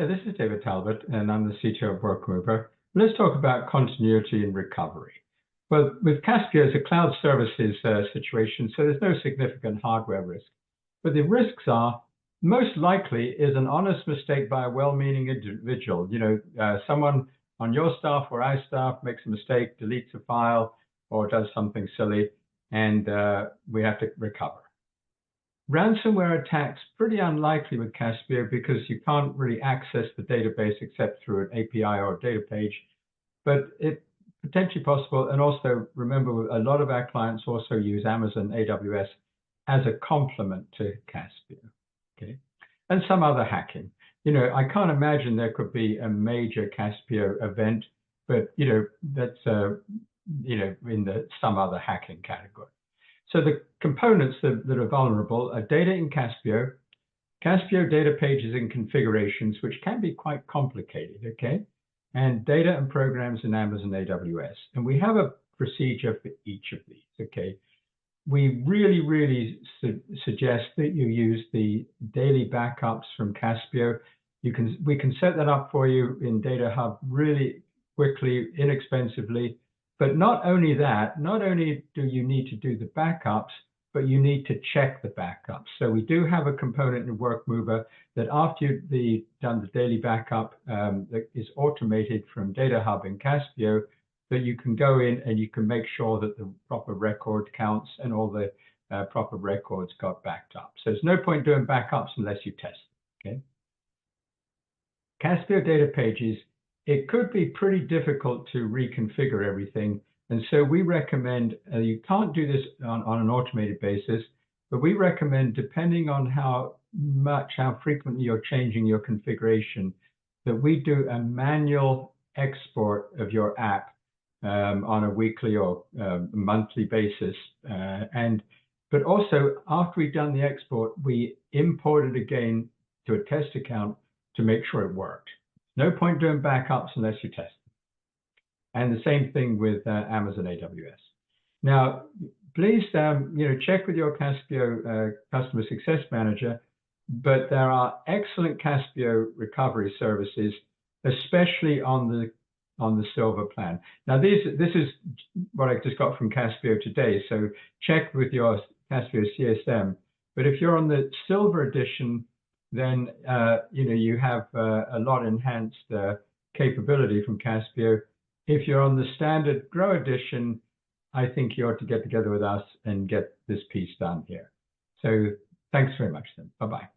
Yeah, this is David Talbot, and I'm the CTO of WorkMovr. Let's talk about continuity and recovery. Well, with Caspio, it's a cloud services situation, so there's no significant hardware risk. But the risks are, most likely is an honest mistake by a well-meaning individual. Someone on your staff or our staff makes a mistake, deletes a file, or does something silly, and we have to recover. Ransomware attacks, pretty unlikely with Caspio because you can't really access the database except through an API or a data page, but it's potentially possible. And also remember, a lot of our clients also use Amazon AWS as a complement to Caspio, okay? And some other hacking. I can't imagine there could be a major Caspio event, but that's in the some other hacking category. So the components that are vulnerable are data in Caspio, Caspio Datapages and configurations, which can be quite complicated, okay? And data and programs in Amazon AWS. And we have a procedure for each of these, okay? We really suggest that you use the daily backups from Caspio. We can set that up for you in Datahub really quickly, inexpensively. But not only that, not only do you need to do the backups, but you need to check the backups. So we do have a component in WorkMovr that after you've done the daily backup that is automated from Datahub in Caspio, that you can go in and you can make sure that the proper record counts and all the proper records got backed up. So there's no point doing backups unless you test them, okay? Caspio Datapages, it could be pretty difficult to reconfigure everything. And so we recommend, you can't do this on an automated basis, but we recommend, depending on how frequently you're changing your configuration, that we do a manual export of your app on a weekly or monthly basis. But also, after we've done the export, we import it again to a test account to make sure it worked. No point doing backups unless you test them. And the same thing with Amazon AWS. Now, please check with your Caspio Customer Success Manager, but there are excellent Caspio recovery services, especially on the Silver plan. Now, this is what I just got from Caspio today, so check with your Caspio CSM. But if you're on the Silver edition, then you have a lot enhanced capability from Caspio. If you're on the standard Grow edition, I think you ought to get together with us and get this piece done here. So thanks very much then. Bye-bye.